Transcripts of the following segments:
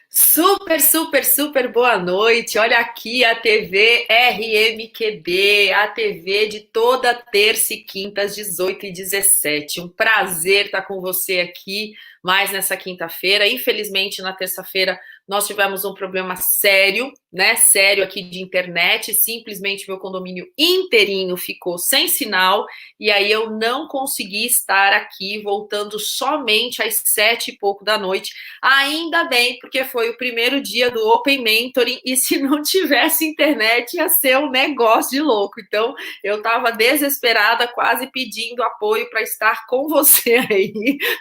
Super, super, super boa noite. Olha aqui a TV RMQB, a TV de toda terça e quinta às 18 e 17. Um prazer estar com você aqui mais nessa quinta-feira. Infelizmente, na terça-feira, nós tivemos um problema sério, né? Sério aqui de internet. Simplesmente meu condomínio inteirinho ficou sem sinal e aí eu não consegui estar aqui, voltando somente às 7 e pouco da noite. Ainda bem, porque foi o primeiro dia do Open Mentoring e se não tivesse internet ia ser um negócio de louco. Então, eu estava desesperada, quase pedindo apoio para estar com você aí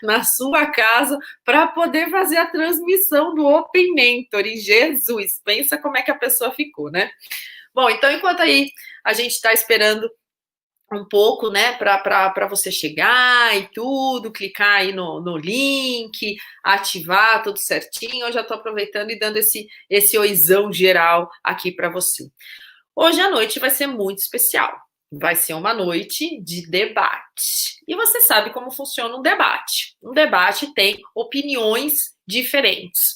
na sua casa para poder fazer a transmissão do Open Mentoring. Jesus, pensa como é que a pessoa ficou, né? Bom, então enquanto aí a gente está esperando um pouco, né, para você chegar e tudo, clicar aí no link, ativar tudo certinho. Eu já estou aproveitando e dando esse oizão geral aqui para você. Hoje à noite vai ser muito especial. Vai ser uma noite de debate. E você sabe como funciona um debate. Um debate tem opiniões diferentes.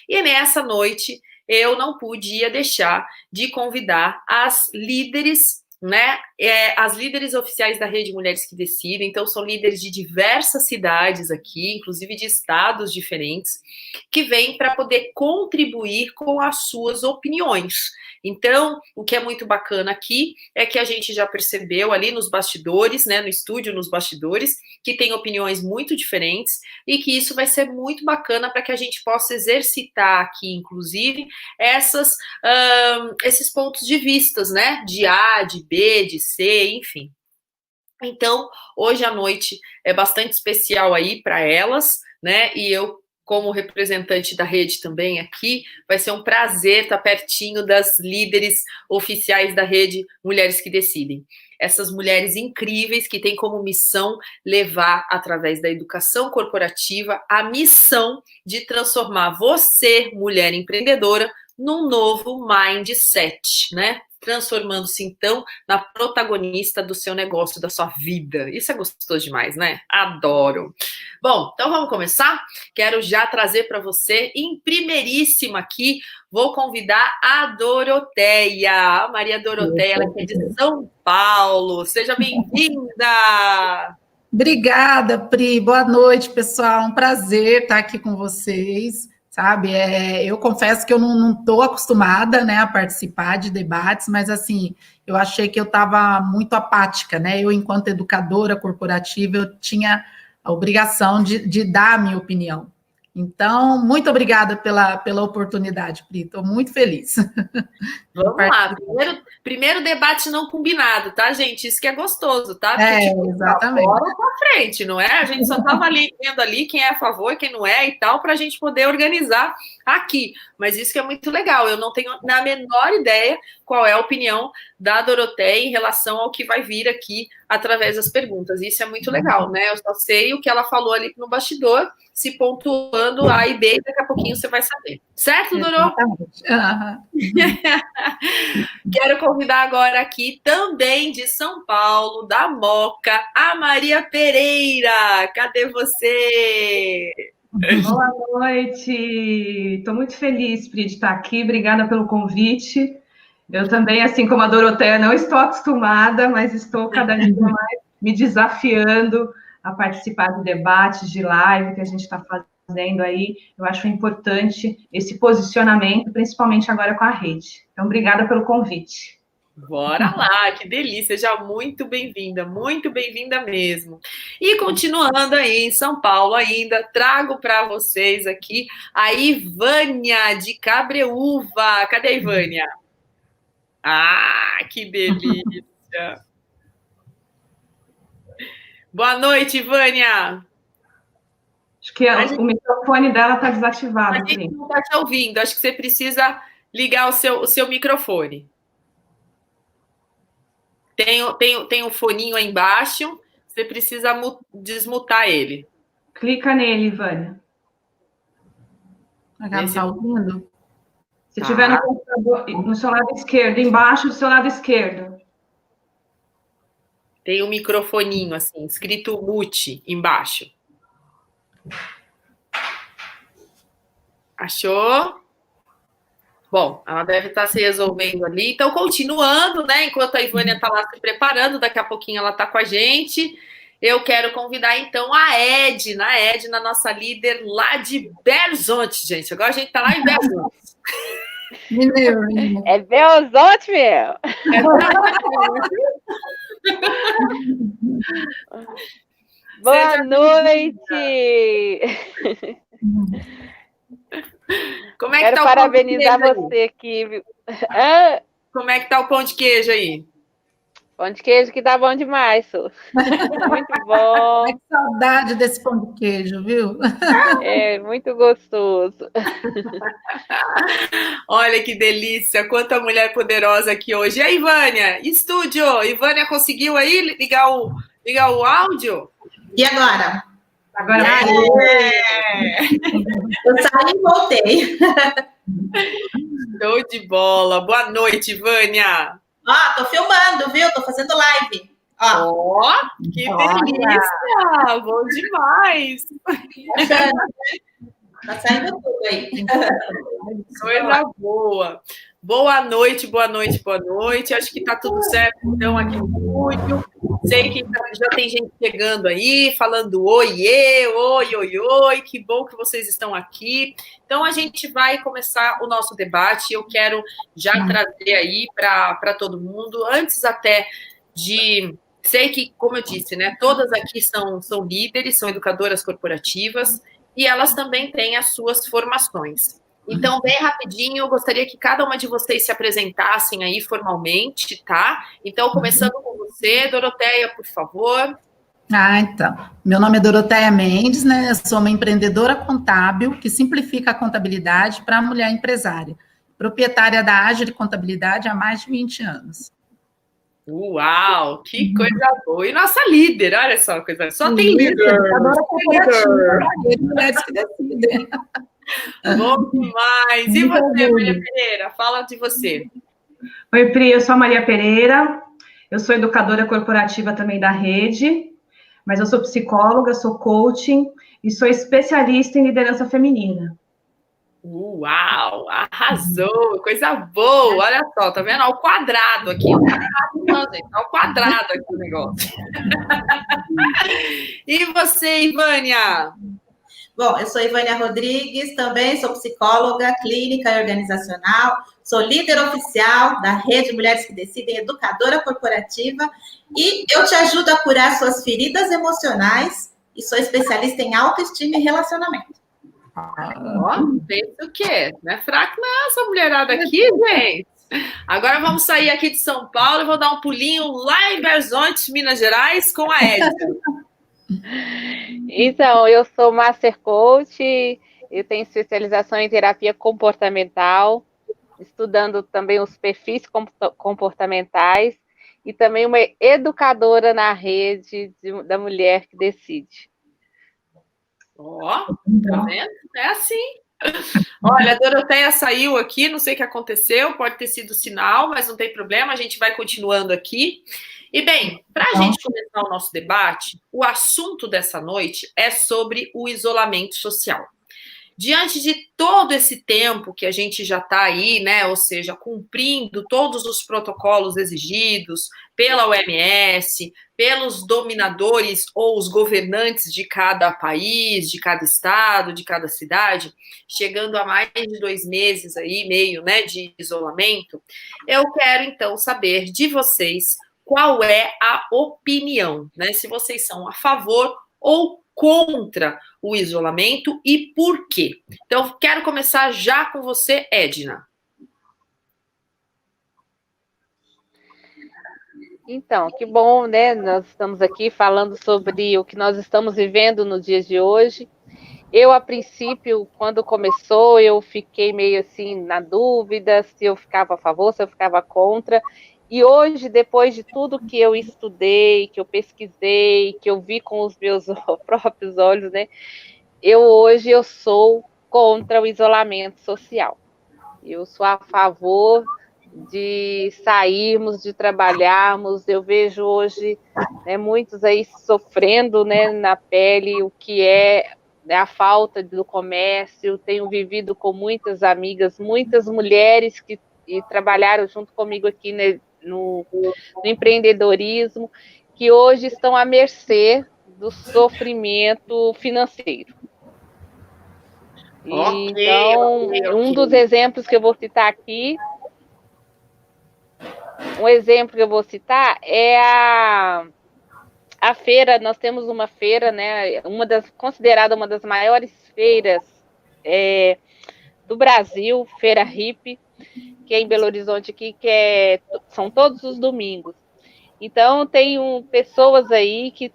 E nessa noite eu não podia deixar de convidar as líderes, né? As líderes oficiais da Rede Mulheres que Decidem. Então, são líderes de diversas cidades aqui, inclusive de estados diferentes, que vêm para poder contribuir com as suas opiniões. Então, o que é muito bacana aqui é que a gente já percebeu ali nos bastidores, né, no estúdio, nos bastidores, que tem opiniões muito diferentes e que isso vai ser muito bacana para que a gente possa exercitar aqui, inclusive, esses pontos de vistas, né, de A, de B, de C, enfim. Então, hoje à noite é bastante especial aí para elas, né, e eu, como representante da rede também aqui, vai ser um prazer estar pertinho das líderes oficiais da rede Mulheres que Decidem. Essas mulheres incríveis que têm como missão levar, através da educação corporativa, a missão de transformar você, mulher empreendedora, num novo mindset, né? Transformando-se, então, na protagonista do seu negócio, da sua vida. Isso é gostoso demais, né? Adoro. Bom, então vamos começar? Quero já trazer para você, em primeiríssima aqui, vou convidar a Doroteia, a Maria Doroteia, ela é de São Paulo. Seja bem-vinda! Obrigada, Pri. Boa noite, pessoal. Um prazer estar aqui com vocês. Sabe, eu confesso que eu não estou acostumada, né, a participar de debates, mas assim, eu achei que eu estava muito apática, né? Eu, enquanto educadora corporativa, eu tinha a obrigação de dar a minha opinião. Então, muito obrigada pela oportunidade, Pri. Estou muito feliz. Vamos lá, primeiro debate não combinado, tá, gente? Isso que é gostoso, tá? Porque, tipo, pra Exatamente. fora ou pra frente, não é? A gente só tava ali vendo ali quem é a favor e quem não é e tal, pra gente poder organizar aqui. Mas isso que é muito legal. Eu não tenho a menor ideia qual é a opinião da Doroteia em relação ao que vai vir aqui através das perguntas. Isso é muito legal, né? Eu só sei o que ela falou ali no bastidor, se pontuando A e B, daqui a pouquinho você vai saber. Certo, Dorô? Exatamente. Quero convidar agora aqui, também de São Paulo, da Moca, a Maria Pereira. Cadê você? Boa noite. Estou muito feliz, Pri, de estar aqui. Obrigada pelo convite. Eu também, assim como a Doroteia, não estou acostumada, mas estou cada dia mais me desafiando a participar de debates, de live que a gente está fazendo aí. Eu acho importante esse posicionamento, principalmente agora com a rede. Então, obrigada pelo convite. Bora lá, que delícia, seja muito bem-vinda mesmo. E continuando aí em São Paulo ainda, trago para vocês aqui a Ivânia de Cabreúva. Cadê a Ivânia? Ah, que delícia! Boa noite, Ivânia! Acho que o microfone dela está desativado. A gente não está te ouvindo, acho que você precisa ligar o seu microfone. Tem um foninho aí embaixo, você precisa desmutar ele. Clica nele, Ivânia. Está ouvindo? Se tiver no computador, no seu lado esquerdo, embaixo do seu lado esquerdo. Tem um microfoninho assim, escrito mute embaixo. Achou? Bom, ela deve estar se resolvendo ali. Então, continuando, né? Enquanto a Ivânia está lá se preparando, daqui a pouquinho ela está com a gente. Eu quero convidar, então, a Edna, nossa líder lá de Belo Horizonte, gente. Agora a gente está lá em Belo Horizonte. Mineiro. É Belo Horizonte, meu! Boa noite! Como é que Quero tá parabenizar você aqui. Como é que tá o pão de queijo aí? Pão de queijo que tá bom demais, Su. Muito bom. Que saudade desse pão de queijo, viu? É muito gostoso. Olha que delícia, quanta mulher poderosa aqui hoje. E a Ivânia, estúdio, Ivânia conseguiu aí ligar o áudio? E agora? Agora Eu saí e voltei. Show de bola. Boa noite, Ivânia. Ó, tô filmando, viu? Tô fazendo live. Ó, que delícia! Bom demais! Tá saindo tudo aí. Coisa boa. Boa noite, boa noite, boa noite. Acho que tá tudo certo, então, aqui no estúdio. Sei que já tem gente chegando aí, falando oiê, oi. Que bom que vocês estão aqui. Então, a gente vai começar o nosso debate. Eu quero já trazer aí para todo mundo, antes até de... Sei que, como eu disse, né, todas aqui são líderes, são educadoras corporativas, e elas também têm as suas formações. Então, bem rapidinho, eu gostaria que cada uma de vocês se apresentassem aí formalmente, tá? Então, começando com você, Doroteia, por favor. Então. Meu nome é Doroteia Mendes, né? Eu sou uma empreendedora contábil que simplifica a contabilidade para a mulher empresária. Proprietária da Agile Contabilidade há mais de 20 anos. Uau, que coisa boa. E nossa líder, olha só, só tem líder. Mulheres que decidem. Bom demais. E você, Maria Pereira? Fala de você. Oi, Pri, eu sou a Maria Pereira, eu sou educadora corporativa também da rede, mas eu sou psicóloga, sou coaching e sou especialista em liderança feminina. Uau, arrasou, coisa boa, olha só, tá vendo? Ao quadrado aqui, ao quadrado aqui o negócio. E você, Ivânia? Bom, eu sou Ivânia Rodrigues, também sou psicóloga clínica e organizacional, sou líder oficial da Rede Mulheres que Decidem, educadora corporativa, e eu te ajudo a curar suas feridas emocionais e sou especialista em autoestima e relacionamento. Pensa o quê? Não é fraco não essa mulherada aqui, gente. Agora vamos sair aqui de São Paulo e vou dar um pulinho lá em Belo Horizonte, Minas Gerais, com a Edna. Então, eu sou Master Coach, eu tenho especialização em terapia comportamental, estudando também os perfis comportamentais e também uma educadora na rede da mulher que decide. Tá vendo? É assim. Olha, a Doroteia saiu aqui, não sei o que aconteceu, pode ter sido sinal, mas não tem problema, a gente vai continuando aqui. E bem, para a gente começar o nosso debate, o assunto dessa noite é sobre o isolamento social. Diante de todo esse tempo que a gente já está aí, né, ou seja, cumprindo todos os protocolos exigidos pela OMS, pelos dominadores ou os governantes de cada país, de cada estado, de cada cidade, chegando a mais de 2 meses aí, meio, né, de isolamento, eu quero então saber de vocês qual é a opinião, né, se vocês são a favor ou contra o isolamento e por quê? Então, quero começar já com você, Edna. Então, que bom, né? Nós estamos aqui falando sobre o que nós estamos vivendo no dia de hoje. Eu, a princípio, quando começou, eu fiquei meio assim na dúvida se eu ficava a favor, se eu ficava contra. E hoje, depois de tudo que eu estudei, que eu pesquisei, que eu vi com os meus próprios olhos, né? Hoje eu sou contra o isolamento social. Eu sou a favor de sairmos, de trabalharmos. Eu vejo hoje, né, muitos aí sofrendo, né, na pele o que é né, a falta do comércio, tenho vivido com muitas amigas, muitas mulheres que trabalharam junto comigo aqui, né, no empreendedorismo, que hoje estão à mercê do sofrimento financeiro. Então, um dos exemplos que eu vou citar aqui, é a feira. Nós temos uma feira, né, considerada uma das maiores feiras do Brasil, Feira Hippie, que é em Belo Horizonte, aqui, são todos os domingos. Então, tem pessoas aí que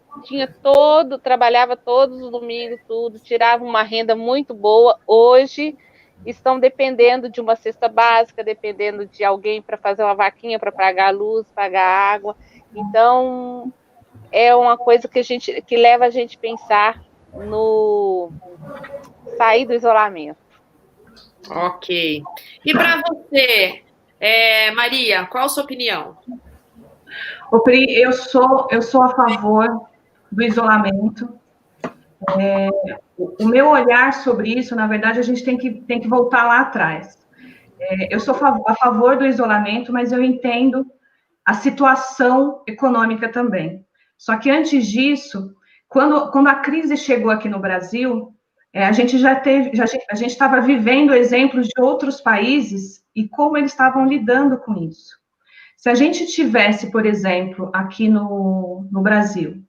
trabalhava todos os domingos, tirava uma renda muito boa. Hoje, estão dependendo de uma cesta básica, dependendo de alguém para fazer uma vaquinha para pagar a luz, pagar a água. Então, é uma coisa que leva a gente a pensar no sair do isolamento. Ok. E para você, Maria, qual a sua opinião? Pri, eu sou a favor do isolamento. O meu olhar sobre isso, na verdade, a gente tem que voltar lá atrás. Eu sou a favor do isolamento, mas eu entendo a situação econômica também. Só que antes disso, quando a crise chegou aqui no Brasil, a gente estava vivendo exemplos de outros países e como eles estavam lidando com isso. Se a gente tivesse, por exemplo, aqui no Brasil,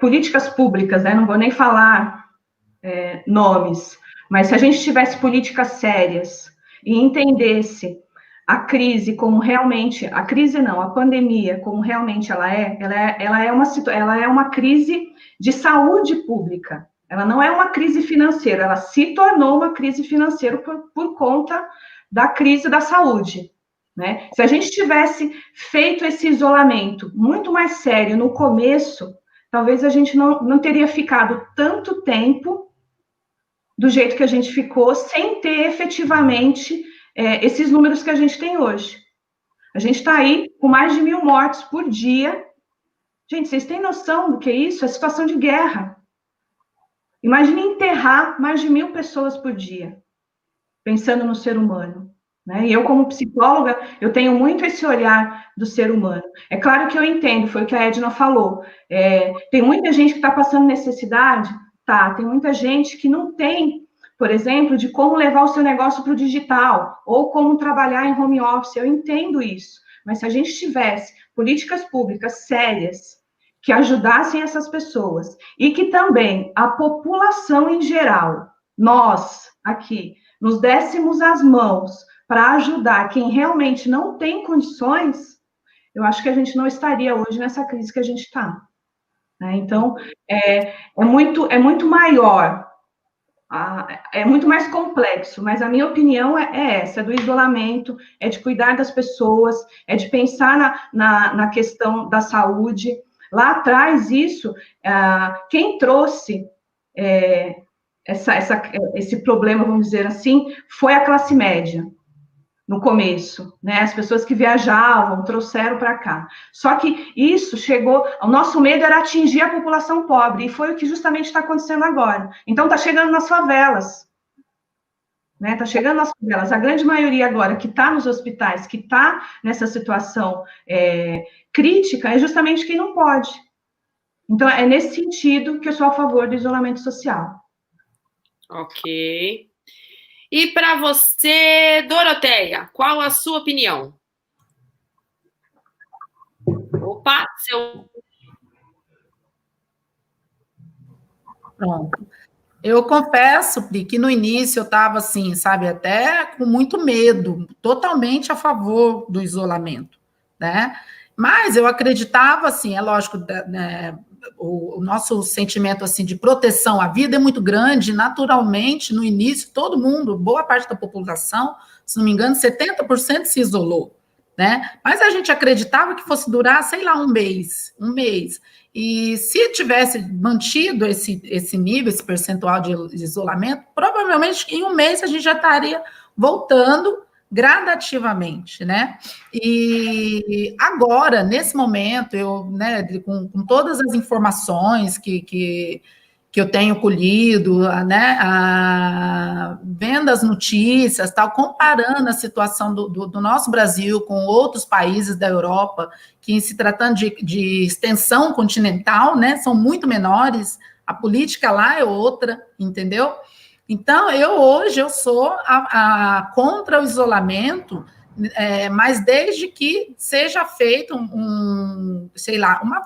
políticas públicas, né, não vou nem falar nomes, mas se a gente tivesse políticas sérias e entendesse a crise como realmente, a pandemia como realmente ela é uma crise de saúde pública. Ela não é uma crise financeira, ela se tornou uma crise financeira por conta da crise da saúde, né? Se a gente tivesse feito esse isolamento muito mais sério no começo, talvez a gente não teria ficado tanto tempo do jeito que a gente ficou, sem ter efetivamente esses números que a gente tem hoje. A gente está aí com mais de 1.000 mortes por dia. Gente, vocês têm noção do que é isso? É situação de guerra. Imagine enterrar mais de 1.000 pessoas por dia, pensando no ser humano, né? E eu, como psicóloga, eu tenho muito esse olhar do ser humano. É claro que eu entendo, foi o que a Edna falou. Tem muita gente que está passando necessidade? Tá. Tem muita gente que não tem, por exemplo, de como levar o seu negócio para o digital, ou como trabalhar em home office. Eu entendo isso. Mas se a gente tivesse políticas públicas sérias, que ajudassem essas pessoas, e que também a população em geral, nós aqui, nos dessemos as mãos para ajudar quem realmente não tem condições, eu acho que a gente não estaria hoje nessa crise que a gente está. Né? Então, é muito maior, é muito mais complexo, mas a minha opinião é essa, é do isolamento, é de cuidar das pessoas, é de pensar na questão da saúde. Lá atrás, quem trouxe esse problema, vamos dizer assim, foi a classe média, no começo, né? As pessoas que viajavam, trouxeram para cá. Só que isso chegou, o nosso medo era atingir a população pobre, e foi o que justamente está acontecendo agora. Então, está chegando nas favelas, né? Está chegando nas favelas. A grande maioria agora que está nos hospitais, que está nessa situação crítica, é justamente quem não pode. Então, é nesse sentido que eu sou a favor do isolamento social. Ok. E para você, Doroteia, qual a sua opinião? Opa, Pronto. Eu confesso, Pri, que no início eu estava assim, sabe, até com muito medo, totalmente a favor do isolamento, né? Mas eu acreditava, assim, é lógico, né, o nosso sentimento, assim, de proteção à vida é muito grande, naturalmente, no início, todo mundo, boa parte da população, se não me engano, 70% se isolou, né? Mas a gente acreditava que fosse durar, sei lá, um mês. E se tivesse mantido esse nível, esse percentual de isolamento, provavelmente em um mês a gente já estaria voltando gradativamente, né? E agora, nesse momento, eu, né, com todas as informações que que eu tenho colhido, né, vendo as notícias, tal, comparando a situação do nosso Brasil com outros países da Europa, que se tratando de extensão continental, né, são muito menores, a política lá é outra, entendeu? Então, hoje eu sou contra o isolamento, mas desde que seja feito sei lá, uma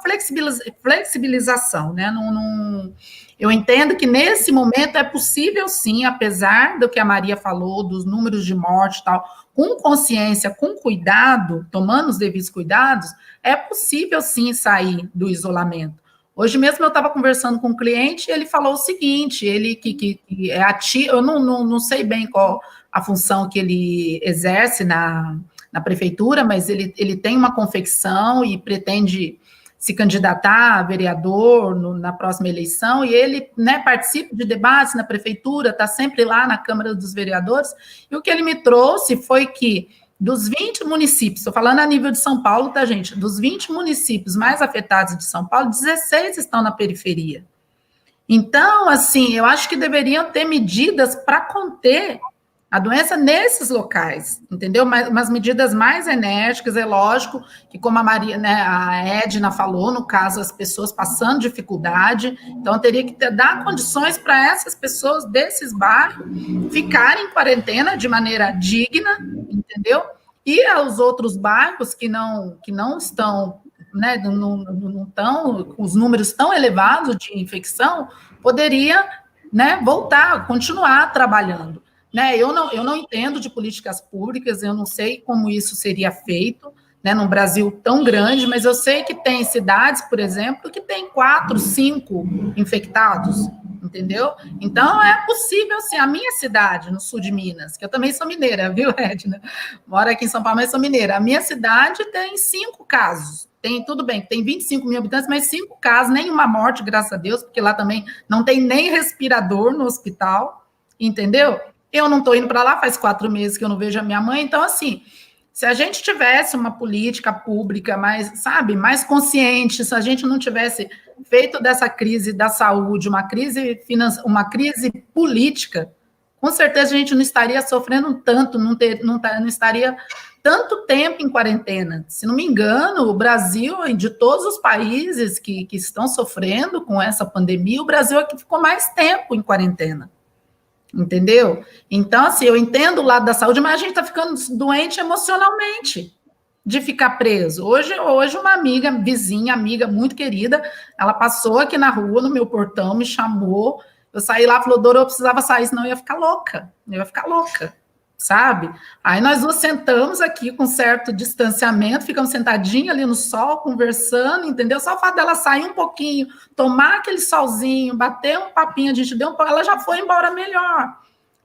flexibilização, né? Eu entendo que nesse momento é possível sim, apesar do que a Maria falou, dos números de morte e tal, com consciência, com cuidado, tomando os devidos cuidados, é possível sim sair do isolamento. Hoje mesmo eu estava conversando com um cliente e ele falou o seguinte, ele que é ativo, eu não sei bem qual a função que ele exerce na prefeitura, mas ele tem uma confecção e pretende se candidatar a vereador na próxima eleição, e ele, né, participa de debates na prefeitura, está sempre lá na Câmara dos Vereadores, e o que ele me trouxe foi que dos 20 municípios, estou falando a nível de São Paulo, tá, gente? Dos 20 municípios mais afetados de São Paulo, 16 estão na periferia. Então, assim, eu acho que deveriam ter medidas para conter a doença nesses locais, entendeu? Umas medidas mais enérgicas, é lógico que, como a Maria, né, a Edna falou, no caso, as pessoas passando dificuldade, então teria que dar condições para essas pessoas desses bairros ficarem em quarentena de maneira digna, entendeu? E aos outros bairros que não estão, né, não estão, os números tão elevados de infecção, poderia, né, voltar, continuar trabalhando. Né, eu não entendo de políticas públicas, eu não sei como isso seria feito, né, num Brasil tão grande, mas eu sei que tem cidades, por exemplo, que tem 4, 5 infectados, entendeu? Então, é possível, sim, a minha cidade, no sul de Minas, que eu também sou mineira, viu, Edna? Moro aqui em São Paulo, mas sou mineira. A minha cidade tem 5 casos. Tudo bem, tem 25 mil habitantes, mas 5 casos, nenhuma morte, graças a Deus, porque lá também não tem nem respirador no hospital, entendeu? Eu não estou indo para lá, faz 4 meses que eu não vejo a minha mãe, então, assim, se a gente tivesse uma política pública mais, sabe, mais consciente, se a gente não tivesse feito dessa crise da saúde uma crise política, com certeza a gente não estaria sofrendo tanto, não estaria tanto tempo em quarentena. Se não me engano, o Brasil, de todos os países que estão sofrendo com essa pandemia, o Brasil é que ficou mais tempo em quarentena. Entendeu? Então, assim, eu entendo o lado da saúde, mas a gente está ficando doente emocionalmente de ficar preso. Hoje uma amiga, vizinha, amiga muito querida, ela passou aqui na rua, no meu portão, me chamou, eu saí lá, falou, Dora, eu precisava sair, senão eu ia ficar louca, sabe? Aí nós nos sentamos aqui com certo distanciamento, ficamos sentadinhos ali no sol, conversando, entendeu? Só o fato dela sair um pouquinho, tomar aquele solzinho, bater um papinho, a gente deu ela já foi embora melhor.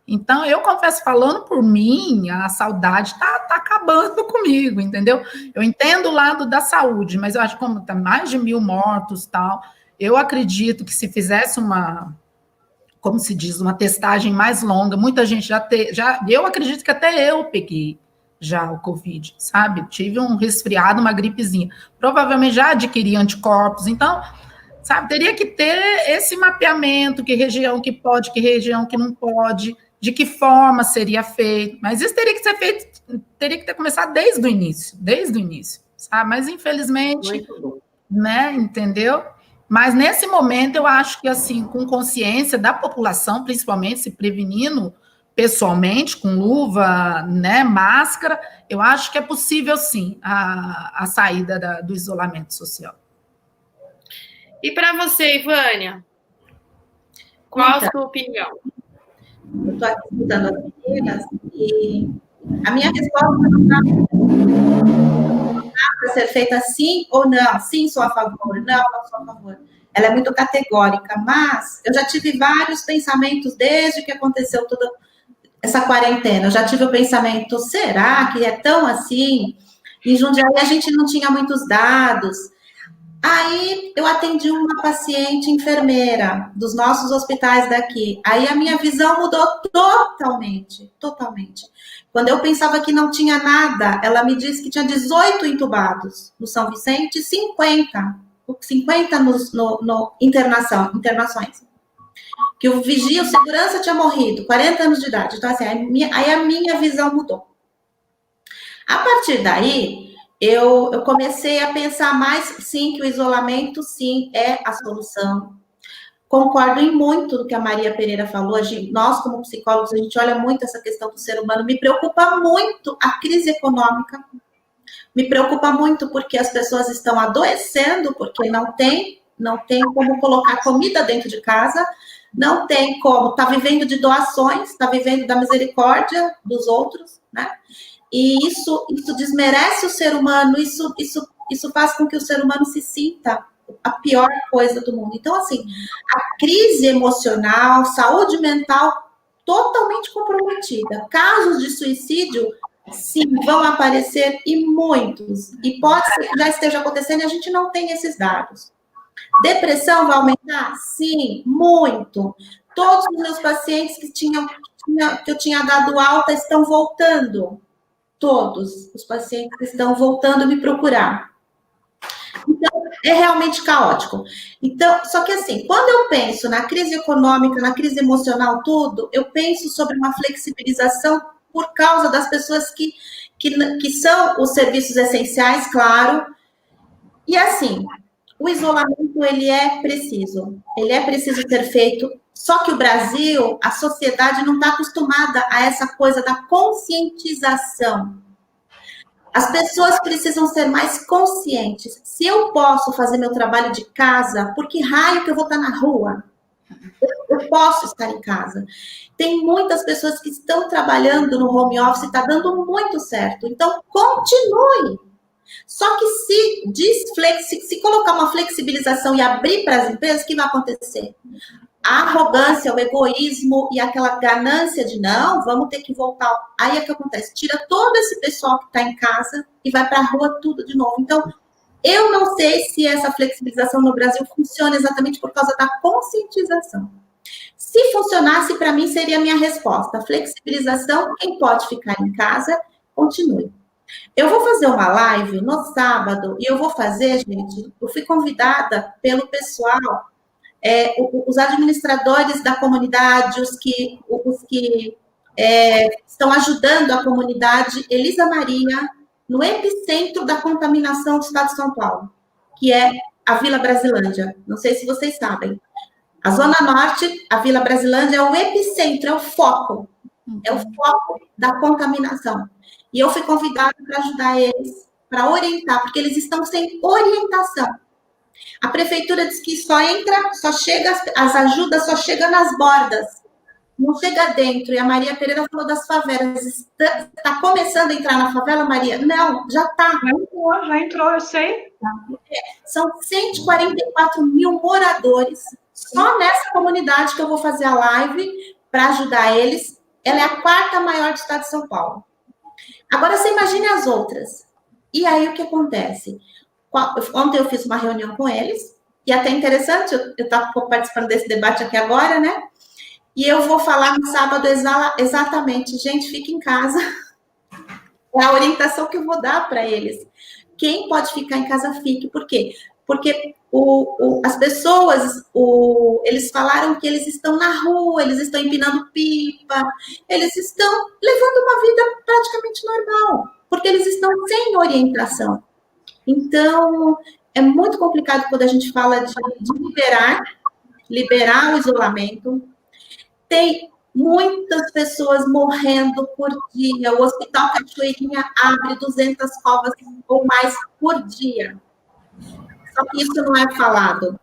Então, eu confesso, falando por mim, a saudade tá acabando comigo, entendeu? Eu entendo o lado da saúde, mas eu acho que como tá mais de 1.000 mortos, tal, eu acredito que se fizesse como se diz, uma testagem mais longa, muita gente eu acredito que até eu peguei já o Covid, sabe? Tive um resfriado, uma gripezinha. Provavelmente já adquiri anticorpos, então, sabe, teria que ter esse mapeamento, que região que pode, que região que não pode, de que forma seria feito, mas isso teria que ser feito, teria que ter começado desde o início, sabe? Mas, infelizmente, né, entendeu? Mas, nesse momento, eu acho que, assim, com consciência da população, principalmente se prevenindo pessoalmente, com luva, né, máscara, eu acho que é possível, sim, a saída do isolamento social. E para você, Ivânia? Qual a sua opinião? Eu estou aqui escutando as meninas e a minha resposta não dá para ser feita sim ou não. Sim, sou a favor. Não sou a favor. Ela é muito categórica, mas eu já tive vários pensamentos desde que aconteceu toda essa quarentena. Eu já tive o pensamento, será que é tão assim? Em Jundiaí a gente não tinha muitos dados. Aí eu atendi uma paciente enfermeira dos nossos hospitais daqui. Aí a minha visão mudou totalmente. Quando eu pensava que não tinha nada, ela me disse que tinha 18 entubados no São Vicente, 50 no internações. que o vigia, o segurança tinha morrido, 40 anos de idade. Então, assim, aí a minha visão mudou. A partir daí, eu comecei a pensar mais, sim, que o isolamento, sim, é a solução. Concordo em muito do que a Maria Pereira falou. Nós, como psicólogos, a gente olha muito essa questão do ser humano. Me preocupa muito a crise econômica. Me preocupa muito porque as pessoas estão adoecendo, porque não tem como colocar comida dentro de casa, não tem como, está vivendo de doações, está vivendo da misericórdia dos outros, né? E isso desmerece o ser humano, isso faz com que o ser humano se sinta a pior coisa do mundo. Então, assim, a crise emocional, saúde mental totalmente comprometida. Casos de suicídio, sim, vão aparecer e muitos. E pode ser que já esteja acontecendo e a gente não tem esses dados. Depressão vai aumentar? Sim, muito. Todos os meus pacientes que eu tinha dado alta estão voltando. Todos os pacientes estão voltando a me procurar. Então, é realmente caótico. Então, só que assim, quando eu penso na crise econômica, na crise emocional, tudo, eu penso sobre uma flexibilização por causa das pessoas que são os serviços essenciais, claro. E assim, o isolamento, ele é preciso ser feito, só que o Brasil, a sociedade não está acostumada a essa coisa da conscientização. As pessoas precisam ser mais conscientes. Se eu posso fazer meu trabalho de casa, por que raio que eu vou estar na rua? Eu posso estar em casa. Tem muitas pessoas que estão trabalhando no home office, está dando muito certo. Então, continue. Só que se colocar uma flexibilização e abrir para as empresas, o que vai acontecer? A arrogância, o egoísmo e aquela ganância de não, vamos ter que voltar. Aí é que acontece, tira todo esse pessoal que está em casa e vai para a rua tudo de novo. Então, eu não sei se essa flexibilização no Brasil funciona exatamente por causa da conscientização. Se funcionasse, para mim, seria a minha resposta. Flexibilização, quem pode ficar em casa, continue. Eu vou fazer uma live no sábado e eu vou fazer, gente, eu fui convidada pelo pessoal, os administradores da comunidade, os que estão ajudando a comunidade Elisa Maria, no epicentro da contaminação do estado de São Paulo, que é a Vila Brasilândia. Não sei se vocês sabem. A Zona Norte, a Vila Brasilândia, é o epicentro, é o foco da contaminação. E eu fui convidada para ajudar eles, para orientar, porque eles estão sem orientação. A prefeitura diz que só chega, as ajudas só chegam nas bordas, não chega dentro. E a Maria Pereira falou das favelas. Está começando a entrar na favela, Maria? Não, já está. Já entrou, eu sei. São 144 mil moradores, só nessa comunidade que eu vou fazer a live para ajudar eles. Ela é a 4ª maior do estado de São Paulo. Agora, você imagine as outras. E aí, o que acontece? Ontem eu fiz uma reunião com eles, e até interessante, eu estava participando desse debate aqui agora, né? E eu vou falar no sábado exatamente, gente, fique em casa. É a orientação que eu vou dar para eles. Quem pode ficar em casa, fique. Por quê? Porque as pessoas, eles falaram que eles estão na rua, eles estão empinando pipa, eles estão levando uma vida praticamente normal, porque eles estão sem orientação. Então, é muito complicado quando a gente fala de liberar o isolamento. Tem muitas pessoas morrendo por dia. O Hospital Cachoeirinha abre 200 covas ou mais por dia. Só que isso não é falado.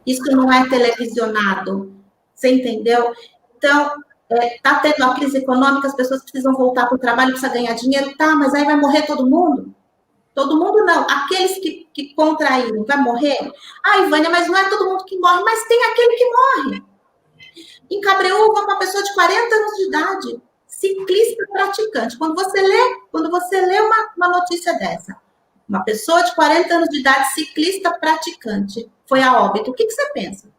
Isso não é televisionado. Você entendeu? Então, está tendo a crise econômica, as pessoas precisam voltar para o trabalho, precisam ganhar dinheiro. Tá, mas aí vai morrer todo mundo? Todo mundo não. Aqueles que contraíram, vai morrer? Ah, Ivânia, mas não é todo mundo que morre, mas tem aquele que morre. Em Cabreúva, uma pessoa de 40 anos de idade, ciclista praticante. Quando você lê uma notícia dessa, uma pessoa de 40 anos de idade, ciclista praticante, foi a óbito, o que você pensa?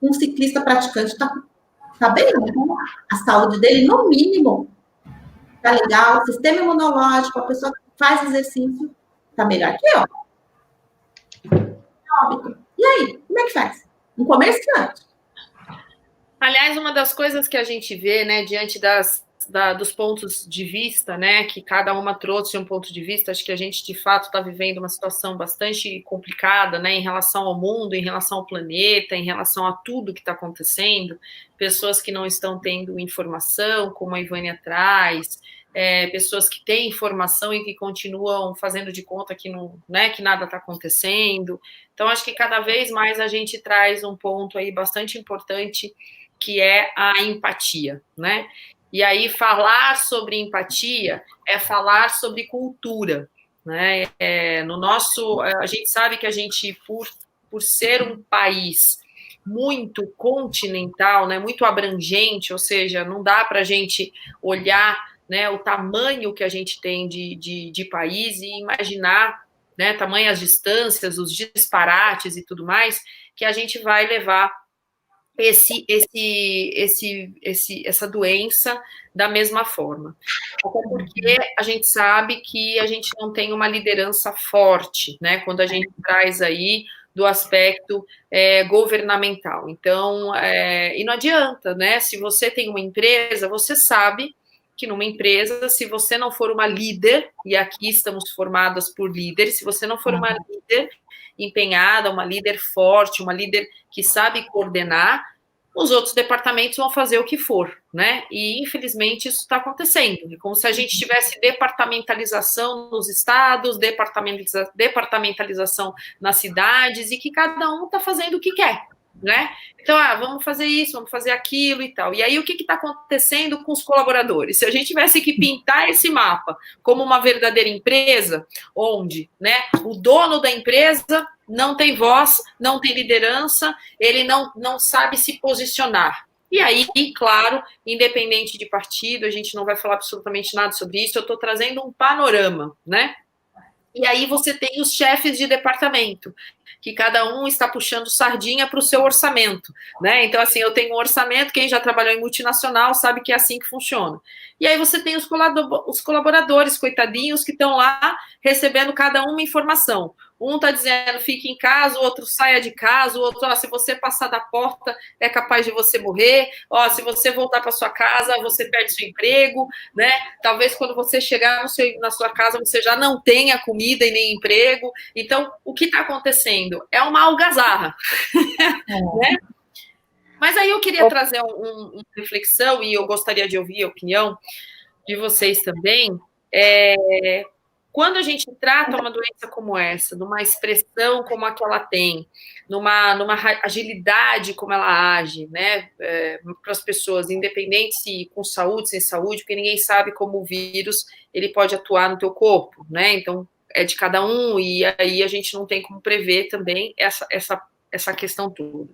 Um ciclista praticante está bem, né? A saúde dele, no mínimo, está legal, o sistema imunológico, a pessoa que faz exercício, está melhor que eu. Óbito. E aí, como é que faz? Um comerciante. Aliás, uma das coisas que a gente vê, né, diante dos pontos de vista, né, que cada uma trouxe um ponto de vista, acho que a gente, de fato, está vivendo uma situação bastante complicada, né, em relação ao mundo, em relação ao planeta, em relação a tudo que está acontecendo, pessoas que não estão tendo informação, como a Ivânia traz, pessoas que têm informação e que continuam fazendo de conta que, não, né, que nada está acontecendo. Então, acho que cada vez mais a gente traz um ponto aí bastante importante, que é a empatia, né? E aí, falar sobre empatia é falar sobre cultura, né? A gente sabe que a gente, por ser um país muito continental, né, muito abrangente, ou seja, não dá para a gente olhar, né, o tamanho que a gente tem de país e imaginar, né, tamanhas distâncias, os disparates e tudo mais, que a gente vai levar essa doença da mesma forma. Até porque a gente sabe que a gente não tem uma liderança forte, né? Quando a gente traz aí do aspecto governamental. Então, e não adianta, né? Se você tem uma empresa, você sabe que numa empresa, se você não for uma líder, e aqui estamos formadas por líderes, se você não for uma líder empenhada, uma líder forte, uma líder que sabe coordenar, os outros departamentos vão fazer o que for, né? E, infelizmente, isso está acontecendo. É como se a gente tivesse departamentalização nos estados, departamentalização nas cidades, e que cada um está fazendo o que quer, né? Então, vamos fazer isso, vamos fazer aquilo e tal. E aí, o que está acontecendo com os colaboradores? Se a gente tivesse que pintar esse mapa como uma verdadeira empresa, onde, né, o dono da empresa não tem voz, não tem liderança, ele não sabe se posicionar. E aí, claro, independente de partido, a gente não vai falar absolutamente nada sobre isso, eu estou trazendo um panorama, né? E aí você tem os chefes de departamento, que cada um está puxando sardinha para o seu orçamento, né? Então, assim, eu tenho um orçamento, quem já trabalhou em multinacional sabe que é assim que funciona. E aí você tem os colaboradores, coitadinhos, que estão lá recebendo cada uma informação. Um está dizendo, fique em casa, o outro saia de casa, o outro, se você passar da porta, é capaz de você morrer, se você voltar para sua casa, você perde seu emprego, né? Talvez quando você chegar na sua casa, você já não tenha comida e nem emprego. Então, o que está acontecendo? É uma algazarra, né? Mas aí eu queria trazer uma reflexão, e eu gostaria de ouvir a opinião de vocês também. Quando a gente trata uma doença como essa, numa expressão como a que ela tem, numa agilidade como ela age, né, para as pessoas, independente se com saúde, sem saúde, porque ninguém sabe como o vírus ele pode atuar no teu corpo, né? Então é de cada um, e aí a gente não tem como prever também essa questão toda.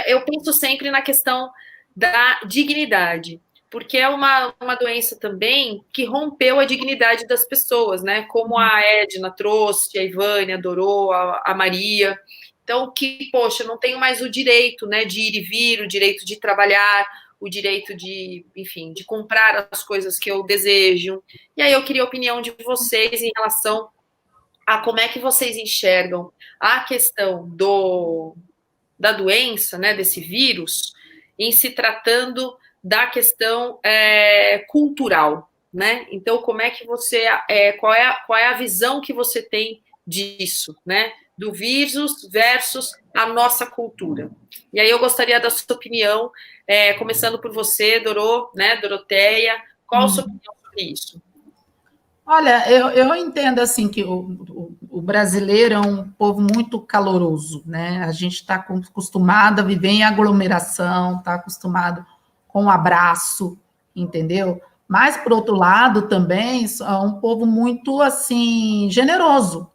Eu penso sempre na questão da dignidade, porque é uma doença também que rompeu a dignidade das pessoas, né? Como a Edna trouxe, a Ivânia adorou, a Maria. Então, poxa, eu não tenho mais o direito, né, de ir e vir, o direito de trabalhar, o direito de, enfim, de comprar as coisas que eu desejo. E aí eu queria a opinião de vocês em relação a como é que vocês enxergam a questão da doença, né, desse vírus, em se tratando da questão cultural, né? Então, como é que você, qual é a visão que você tem disso, né? Do vírus versus a nossa cultura. E aí eu gostaria da sua opinião, começando por você, Doroteia, qual a sua opinião sobre isso? Olha, eu entendo assim que o brasileiro é um povo muito caloroso, né? A gente está acostumado a viver em aglomeração, está acostumado com um abraço, entendeu? Mas, por outro lado, também é um povo muito, assim, generoso,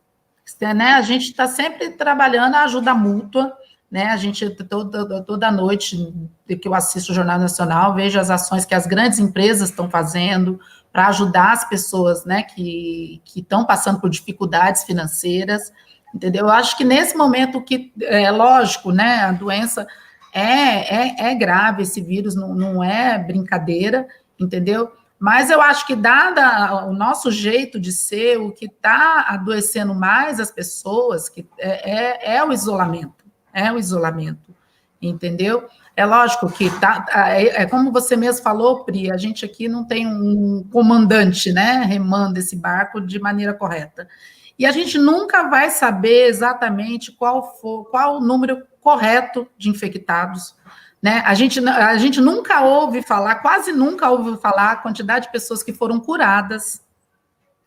né? A gente está sempre trabalhando a ajuda mútua, né? A gente, toda noite que eu assisto o Jornal Nacional, vejo as ações que as grandes empresas estão fazendo para ajudar as pessoas, né, que estão passando por dificuldades financeiras, entendeu? Eu acho que nesse momento que, lógico, né, a doença é grave, esse vírus não é brincadeira, entendeu? Mas eu acho que, dada o nosso jeito de ser, o que está adoecendo mais as pessoas é o isolamento, entendeu? É lógico que é como você mesmo falou, Pri, a gente aqui não tem um comandante, né, remando esse barco de maneira correta. E a gente nunca vai saber exatamente qual o número correto de infectados, né? A gente nunca ouve falar, quase nunca ouve falar a quantidade de pessoas que foram curadas,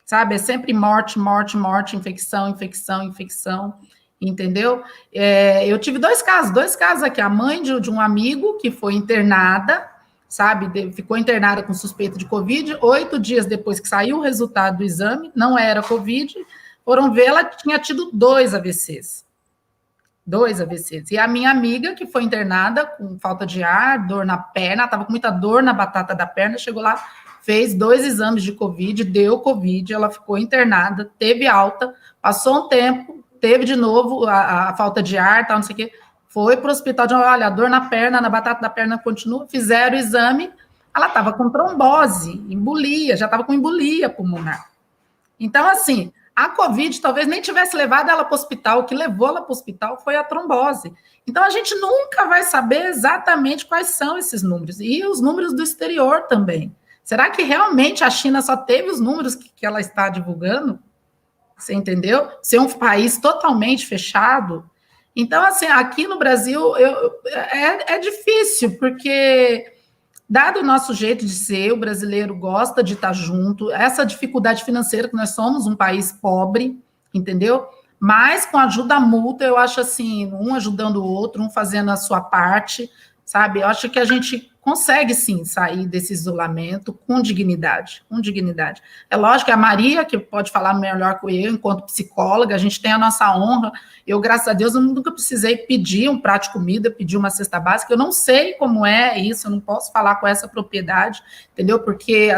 sabe? É sempre morte, morte, morte, infecção, infecção, infecção, entendeu? Eu tive dois casos aqui. A mãe de um amigo que foi internada, sabe? Ficou internada com suspeita de Covid. 8 dias depois que saiu o resultado do exame, não era Covid, foram ver, ela tinha tido 2 AVCs. 2 AVCs. E a minha amiga, que foi internada com falta de ar, dor na perna, estava com muita dor na batata da perna, chegou lá, fez 2 exames de Covid, deu Covid, ela ficou internada, teve alta, passou um tempo, teve de novo a falta de ar, tal, não sei o quê, foi para o hospital, olha, a dor na perna, na batata da perna continua, fizeram o exame, ela estava com trombose, embolia, já estava com embolia pulmonar. Então, assim, a Covid talvez nem tivesse levado ela para o hospital, o que levou ela para o hospital foi a trombose. Então, a gente nunca vai saber exatamente quais são esses números, e os números do exterior também. Será que realmente a China só teve os números que ela está divulgando? Você entendeu? Ser um país totalmente fechado. Então, assim, aqui no Brasil é difícil, porque, dado o nosso jeito de ser, o brasileiro gosta de estar junto, essa dificuldade financeira, que nós somos um país pobre, entendeu? Mas com a ajuda mútua, eu acho assim, um ajudando o outro, um fazendo a sua parte, sabe? Eu acho que a gente consegue, sim, sair desse isolamento com dignidade, com dignidade. É lógico que a Maria, que pode falar melhor que eu, enquanto psicóloga, a gente tem a nossa honra. Eu, graças a Deus, eu nunca precisei pedir um prato de comida, pedir uma cesta básica. Eu não sei como é isso, eu não posso falar com essa propriedade, entendeu? Porque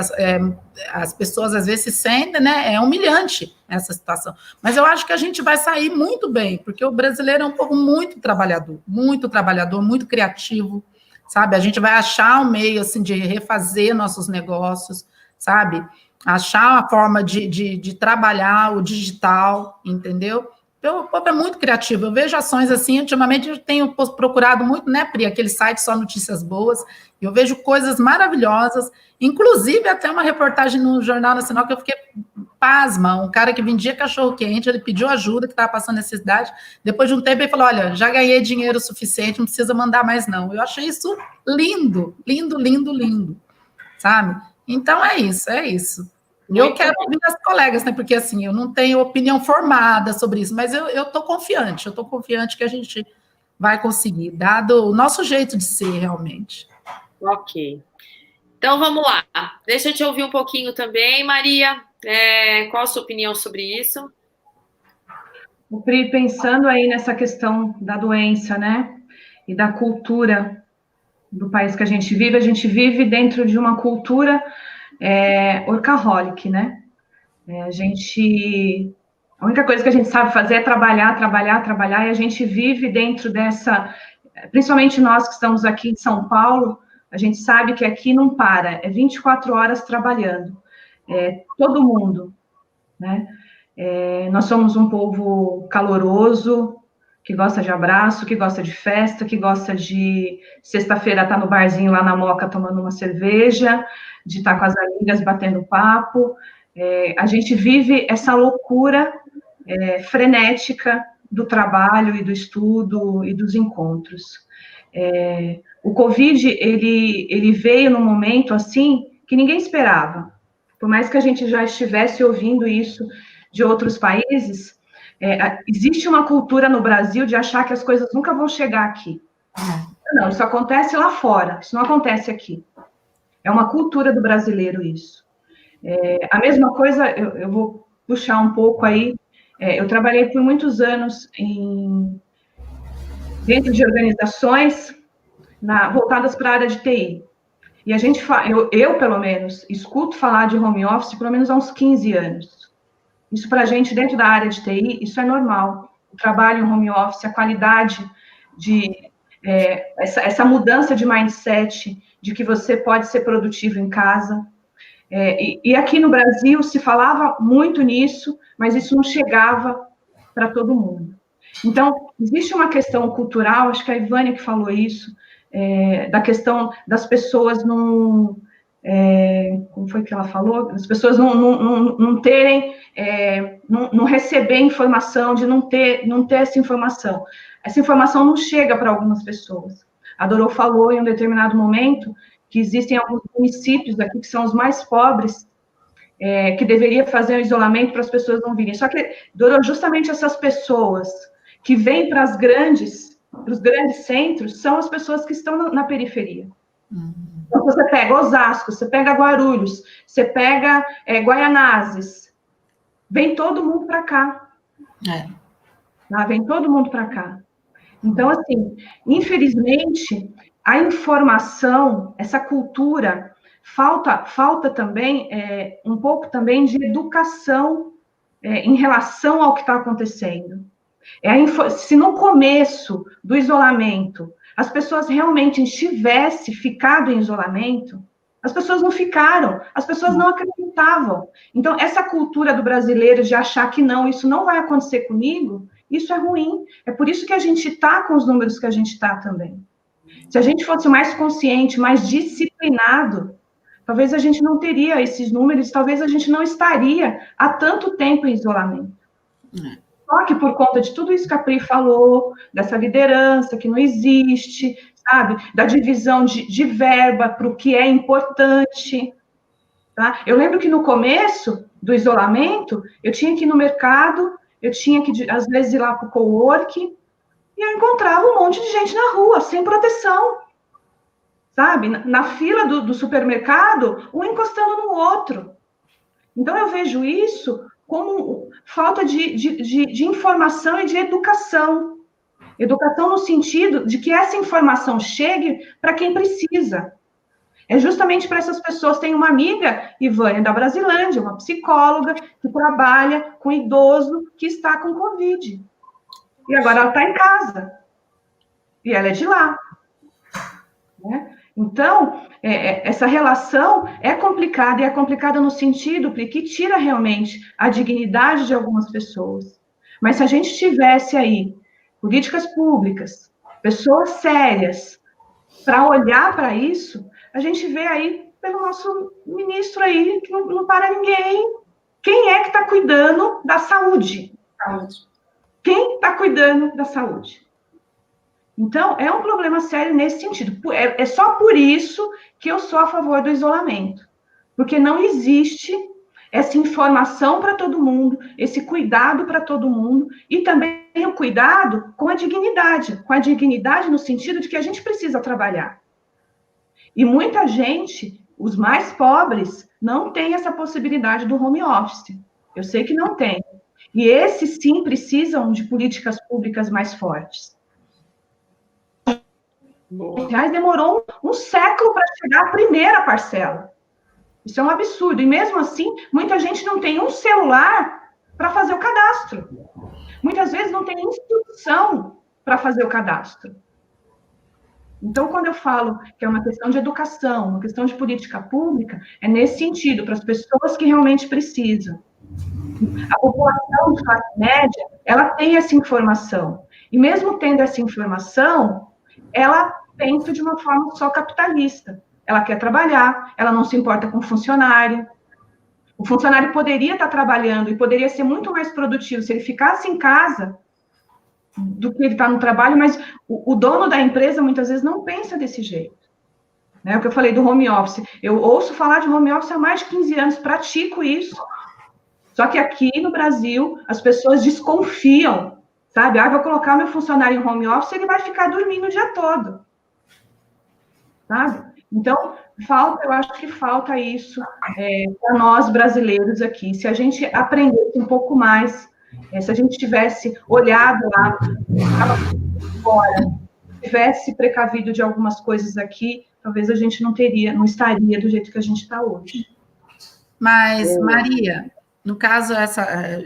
as pessoas, às vezes, se sentem, né? É humilhante essa situação. Mas eu acho que a gente vai sair muito bem, porque o brasileiro é um povo muito trabalhador, muito criativo, sabe? A gente vai achar um meio, assim, de refazer nossos negócios, sabe? Achar uma forma de trabalhar o digital, entendeu? O povo é muito criativo. Eu vejo ações assim, ultimamente eu tenho procurado muito, né, Pri, aquele site Só Notícias Boas, e eu vejo coisas maravilhosas, inclusive até uma reportagem no Jornal Nacional que eu fiquei pasma, um cara que vendia cachorro-quente, ele pediu ajuda, que estava passando necessidade, depois de um tempo ele falou, olha, já ganhei dinheiro suficiente, não precisa mandar mais não. Eu achei isso lindo, lindo, lindo, lindo, sabe? Então é isso. Eu quero ouvir as colegas, né? Porque assim, eu não tenho opinião formada sobre isso, mas eu estou confiante que a gente vai conseguir, dado o nosso jeito de ser realmente. Ok. Então vamos lá. Deixa eu te ouvir um pouquinho também, Maria. Qual a sua opinião sobre isso? O Pri, pensando aí nessa questão da doença, né? E da cultura do país que a gente vive dentro de uma cultura workaholic, né? A única coisa que a gente sabe fazer é trabalhar, e a gente vive dentro dessa, principalmente nós que estamos aqui em São Paulo, a gente sabe que aqui não para, é 24 horas trabalhando, todo mundo, né? Nós somos um povo caloroso, que gosta de abraço, que gosta de festa, que gosta de sexta-feira estar no barzinho lá na Moca tomando uma cerveja, de estar com as amigas batendo papo. A gente vive essa loucura frenética do trabalho e do estudo e dos encontros. O Covid, ele veio num momento assim que ninguém esperava. Por mais que a gente já estivesse ouvindo isso de outros países, existe uma cultura no Brasil de achar que as coisas nunca vão chegar aqui. Não, isso acontece lá fora, isso não acontece aqui. É uma cultura do brasileiro isso. A mesma coisa, eu vou puxar um pouco aí, eu trabalhei por muitos anos dentro de organizações voltadas para a área de TI. E eu, pelo menos, escuto falar de home office pelo menos há uns 15 anos. Isso para a gente, dentro da área de TI, isso é normal. O trabalho em home office, a qualidade essa mudança de mindset, de que você pode ser produtivo em casa. E aqui no Brasil se falava muito nisso, mas isso não chegava para todo mundo. Então, existe uma questão cultural, acho que a Ivânia que falou isso, da questão das pessoas não... como foi que ela falou? As pessoas não terem, não receber informação, de não ter essa informação. Essa informação não chega para algumas pessoas. A Dorô falou em um determinado momento que existem alguns municípios aqui que são os mais pobres, que deveria fazer o isolamento para as pessoas não virem. Só que, Dorô, justamente essas pessoas que vêm para os grandes centros são as pessoas que estão na periferia. Então, você pega Osasco, você pega Guarulhos, você pega Guaianazes, vem todo mundo para cá. Tá? Vem todo mundo para cá. Então, assim, infelizmente, a informação, essa cultura, falta também um pouco também de educação em relação ao que está acontecendo. Se no começo do isolamento as pessoas realmente tivessem ficado em isolamento, as pessoas não ficaram, as pessoas não acreditavam. Então, essa cultura do brasileiro de achar que não, isso não vai acontecer comigo, isso é ruim. É por isso que a gente está com os números que a gente está também. Se a gente fosse mais consciente, mais disciplinado, talvez a gente não teria esses números, talvez a gente não estaria há tanto tempo em isolamento. Só que por conta de tudo isso que a Pri falou, dessa liderança que não existe, sabe? Da divisão de verba para o que é importante. Tá? Eu lembro que no começo do isolamento, eu tinha que ir no mercado, eu tinha que, às vezes, ir lá para o coworking, e eu encontrava um monte de gente na rua, sem proteção. Sabe? Na fila do supermercado, um encostando no outro. Então, eu vejo isso como falta de informação e de educação. Educação no sentido de que essa informação chegue para quem precisa. É justamente para essas pessoas. Tem uma amiga, Ivânia, da Brasilândia, uma psicóloga que trabalha com idoso que está com Covid. E agora ela está em casa. E ela é de lá. Né? Então, essa relação é complicada, e é complicada no sentido que tira realmente a dignidade de algumas pessoas. Mas se a gente tivesse aí políticas públicas, pessoas sérias, para olhar para isso, a gente vê aí pelo nosso ministro aí, que não para ninguém. Quem é que está cuidando da saúde? Quem está cuidando da saúde? Então, é um problema sério nesse sentido. É só por isso que eu sou a favor do isolamento. Porque não existe essa informação para todo mundo, esse cuidado para todo mundo, e também o cuidado com a dignidade no sentido de que a gente precisa trabalhar. E muita gente, os mais pobres, não tem essa possibilidade do home office. Eu sei que não tem. E esses, sim, precisam de políticas públicas mais fortes. Reais demorou um século para chegar a primeira parcela. Isso é um absurdo. E mesmo assim, muita gente não tem um celular para fazer o cadastro. Muitas vezes não tem instrução para fazer o cadastro. Então, quando eu falo que é uma questão de educação, uma questão de política pública, é nesse sentido, para as pessoas que realmente precisam. A população de classe média, ela tem essa informação. E mesmo tendo essa informação, ela pensa de uma forma só capitalista. Ela quer trabalhar, ela não se importa com o funcionário. O funcionário poderia estar trabalhando e poderia ser muito mais produtivo se ele ficasse em casa do que ele está no trabalho, mas o dono da empresa muitas vezes não pensa desse jeito. Né? O que eu falei do home office. Eu ouço falar de home office há mais de 15 anos, pratico isso. Só que aqui no Brasil, as pessoas desconfiam, sabe? Vou colocar meu funcionário em home office, ele vai ficar dormindo o dia todo. Sabe? Então, eu acho que falta isso para nós brasileiros aqui. Se a gente aprendesse um pouco mais, se a gente tivesse olhado lá fora, tivesse precavido de algumas coisas aqui, talvez a gente não estaria do jeito que a gente está hoje. Mas, Maria, no caso,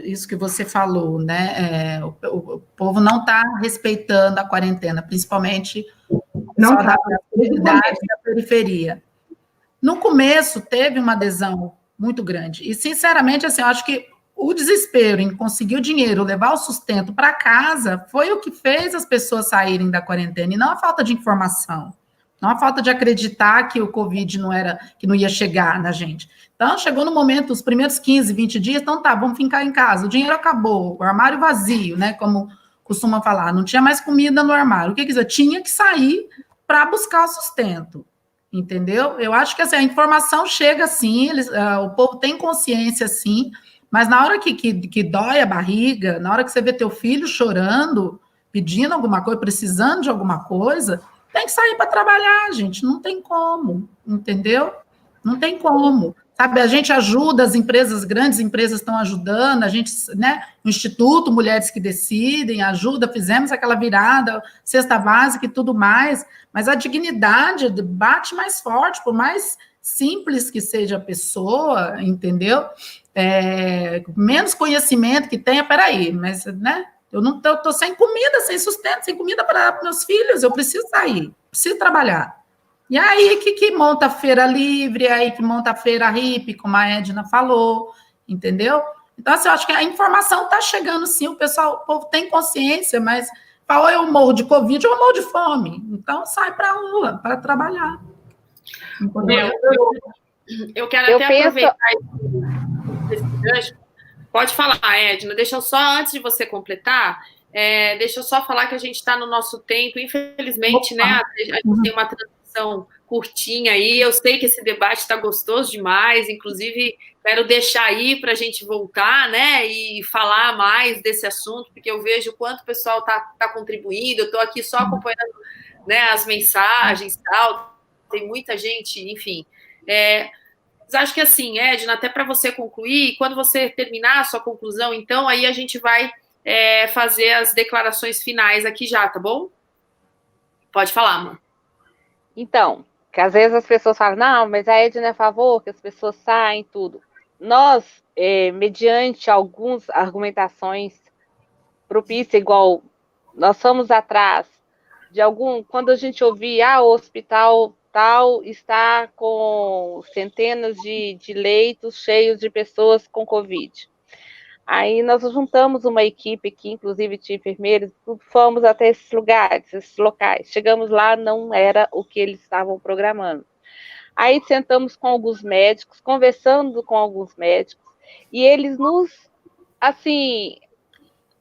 isso que você falou, né? O povo não está respeitando a quarentena, principalmente não da periferia. No começo, teve uma adesão muito grande. E, sinceramente, assim, eu acho que o desespero em conseguir o dinheiro, levar o sustento para casa, foi o que fez as pessoas saírem da quarentena, e não a falta de informação. Não a falta de acreditar que o Covid que não ia chegar na gente. Então, chegou no momento, os primeiros 15, 20 dias, então tá, vamos ficar em casa. O dinheiro acabou, o armário vazio, né? Como costuma falar, não tinha mais comida no armário. O que quer dizer? Tinha que sair para buscar o sustento. Entendeu? Eu acho que assim, a informação chega assim, o povo tem consciência sim, mas na hora que dói a barriga, na hora que você vê teu filho chorando, pedindo alguma coisa, precisando de alguma coisa, tem que sair para trabalhar, gente. Não tem como, entendeu? Não tem como. Sabe, a gente ajuda, as empresas, grandes empresas estão ajudando, a gente, né, o Instituto Mulheres que Decidem ajuda, fizemos aquela virada, cesta básica e tudo mais, mas a dignidade bate mais forte, por mais simples que seja a pessoa, entendeu? Menos conhecimento que tenha, peraí, mas, né, eu não estou sem comida, sem sustento, sem comida para meus filhos, eu preciso sair, preciso trabalhar. E aí que monta a feira livre, aí que monta a feira hippie, como a Edna falou, entendeu? Então, assim, eu acho que a informação está chegando sim, o povo tem consciência, mas ou eu morro de Covid ou eu morro de fome. Então, sai para a rua para trabalhar. Eu quero até aproveitar esse gancho. Pode falar, Edna, deixa eu só, antes de você completar, deixa eu só falar que a gente está no nosso tempo, infelizmente, né? A gente tem uma transmissão curtinha aí, eu sei que esse debate está gostoso demais, inclusive quero deixar aí para a gente voltar, né, e falar mais desse assunto, porque eu vejo o quanto o pessoal está contribuindo, eu estou aqui só acompanhando, né, as mensagens e tal, tem muita gente, enfim. Mas acho que assim, Edna, até para você concluir, quando você terminar a sua conclusão, então, aí a gente vai fazer as declarações finais aqui já, tá bom? Pode falar, mano. Então, que às vezes as pessoas falam, não, mas a Edna é a favor que as pessoas saem, tudo. Nós, mediante algumas argumentações propícias, igual nós fomos atrás de quando a gente ouvia, o hospital tal está com centenas de leitos cheios de pessoas com Covid. Aí nós juntamos uma equipe aqui, inclusive de enfermeiros, fomos até esses lugares, esses locais. Chegamos lá, não era o que eles estavam programando. Aí sentamos com alguns médicos, conversando com alguns médicos, e eles nos, assim,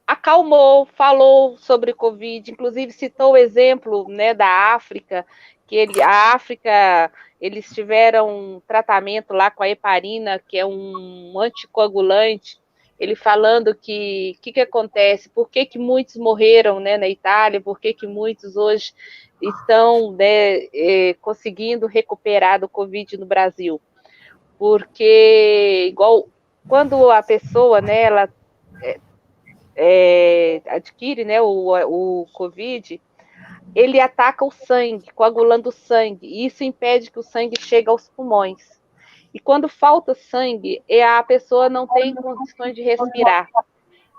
acalmou, falou sobre Covid, inclusive citou o exemplo, né, da África, a África, eles tiveram um tratamento lá com a heparina, que é um anticoagulante, ele falando que acontece, por que muitos morreram, né, na Itália, por que muitos hoje estão, né, conseguindo recuperar do Covid no Brasil. Porque, igual, quando a pessoa, né, ela adquire, né, o Covid, ele ataca o sangue, coagulando o sangue, e isso impede que o sangue chegue aos pulmões. E quando falta sangue, a pessoa não tem condições de respirar.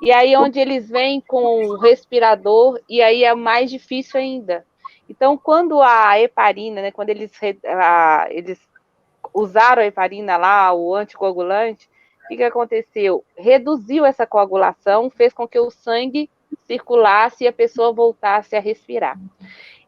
E aí onde eles vêm com o respirador, e aí é mais difícil ainda. Então, quando a heparina, né, quando eles usaram a heparina lá, o anticoagulante, o que aconteceu? Reduziu essa coagulação, fez com que o sangue circulasse e a pessoa voltasse a respirar.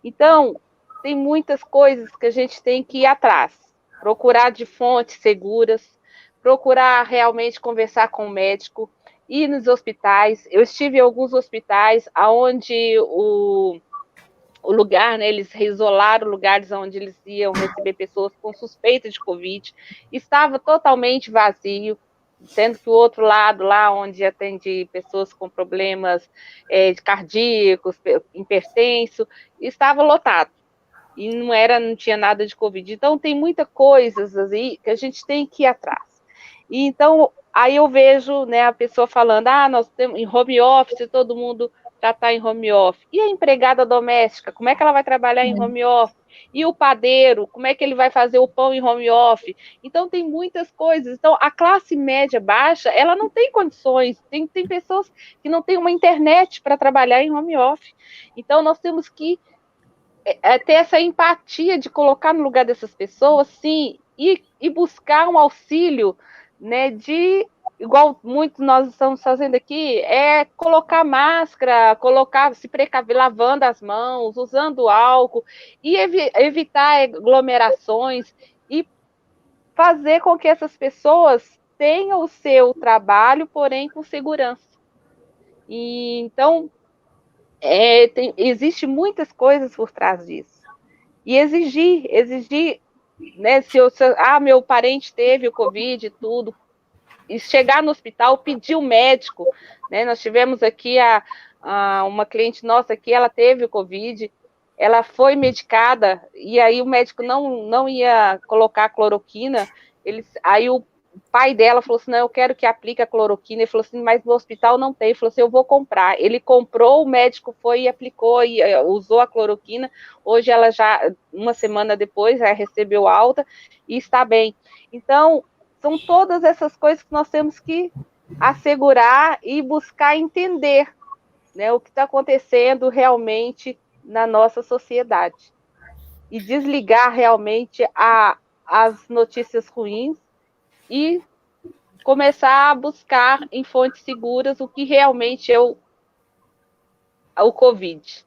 Então, tem muitas coisas que a gente tem que ir atrás. Procurar de fontes seguras, procurar realmente conversar com o médico, ir nos hospitais. Eu estive em alguns hospitais onde o lugar, né, eles isolaram lugares onde eles iam receber pessoas com suspeita de Covid, estava totalmente vazio, sendo que o outro lado, lá onde atende pessoas com problemas cardíacos, hipertenso, estava lotado. E não tinha nada de Covid. Então, tem muitas coisas aí que a gente tem que ir atrás. E então, aí eu vejo, né, a pessoa falando, nós temos em home office, todo mundo já está em home office. E a empregada doméstica, como é que ela vai trabalhar em home office? E o padeiro, como é que ele vai fazer o pão em home office? Então, tem muitas coisas. Então, a classe média baixa, ela não tem condições. Tem pessoas que não têm uma internet para trabalhar em home office. Então, nós temos que ter essa empatia de colocar no lugar dessas pessoas, sim, e buscar um auxílio, né, de igual muito nós estamos fazendo aqui, é colocar máscara, se precaver, lavando as mãos, usando álcool, e evitar aglomerações, e fazer com que essas pessoas tenham o seu trabalho, porém com segurança. E, então, existe muitas coisas por trás disso. E exigir, né, meu parente teve o Covid e tudo, e chegar no hospital, pedir o médico, né? Nós tivemos aqui uma cliente nossa que ela teve o Covid, ela foi medicada, e aí o médico não ia colocar cloroquina, aí o pai dela falou assim, não, eu quero que aplique a cloroquina. Ele falou assim, mas no hospital não tem. Ele falou assim, eu vou comprar. Ele comprou, o médico foi e aplicou, e usou a cloroquina. Hoje ela já, uma semana depois, já recebeu alta e está bem. Então, são todas essas coisas que nós temos que assegurar e buscar entender, né, o que está acontecendo realmente na nossa sociedade. E desligar realmente as notícias ruins e começar a buscar em fontes seguras o que realmente é o Covid.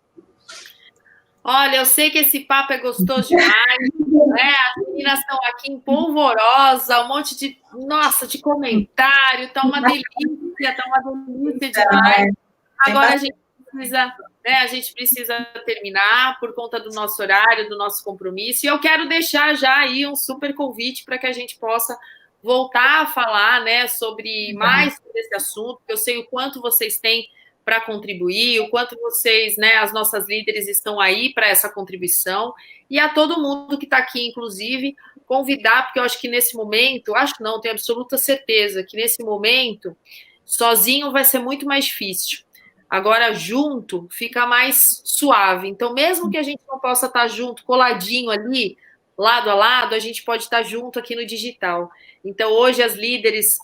Olha, eu sei que esse papo é gostoso demais, né? As meninas estão aqui em polvorosa, um monte de comentário, tá uma delícia demais. Agora a gente precisa terminar por conta do nosso horário, do nosso compromisso, e eu quero deixar já aí um super convite para que a gente possa voltar a falar, né, mais sobre esse assunto, porque eu sei o quanto vocês têm para contribuir, o quanto vocês, né, as nossas líderes estão aí para essa contribuição, e a todo mundo que está aqui, inclusive, convidar, porque eu acho que nesse momento, tenho absoluta certeza que nesse momento, sozinho vai ser muito mais difícil. Agora, junto, fica mais suave. Então, mesmo que a gente não possa estar junto, coladinho ali, lado a lado, a gente pode estar junto aqui no digital. Então, hoje, as líderes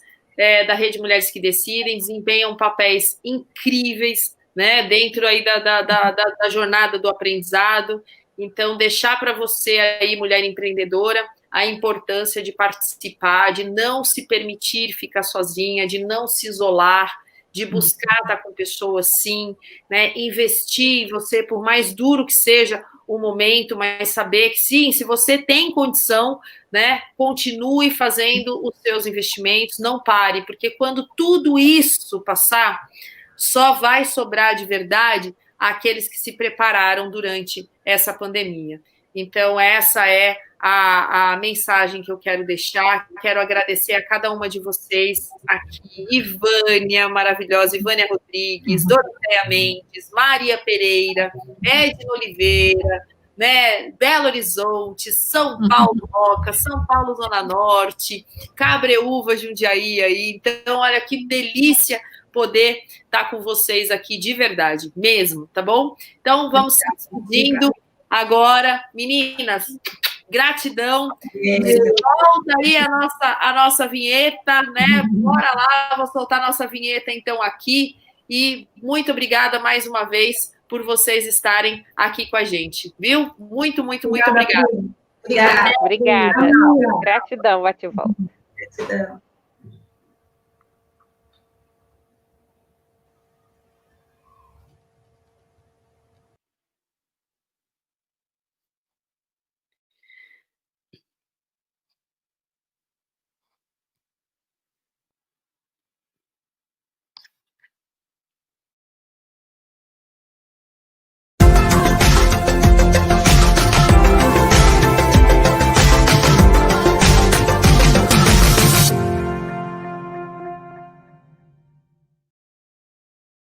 da Rede Mulheres que Decidem desempenham papéis incríveis, né, dentro aí da jornada do aprendizado. Então, deixar para você aí, mulher empreendedora, a importância de participar, de não se permitir ficar sozinha, de não se isolar, de buscar estar com pessoas, sim, né, investir em você, por mais duro que seja o momento, mas saber que, sim, se você tem condição, né, continue fazendo os seus investimentos, não pare, porque quando tudo isso passar, só vai sobrar de verdade aqueles que se prepararam durante essa pandemia. Então, essa é a mensagem que eu quero deixar. Quero agradecer a cada uma de vocês aqui. Ivânia, maravilhosa, Ivânia Rodrigues, Doroteia Mendes, Maria Pereira, Edna Oliveira, né, Belo Horizonte, São Paulo Moca, São Paulo Zona Norte, Cabreúva, Jundiaí aí. Então, olha que delícia poder estar com vocês aqui de verdade, mesmo, tá bom? Então, vamos se despedindo agora. Meninas, gratidão. Solta aí a nossa vinheta, né? Bora lá, vou soltar a nossa vinheta então aqui. E muito obrigada mais uma vez por vocês estarem aqui com a gente, viu? Muito obrigada. Obrigada. Gratidão, bate e volta. Gratidão.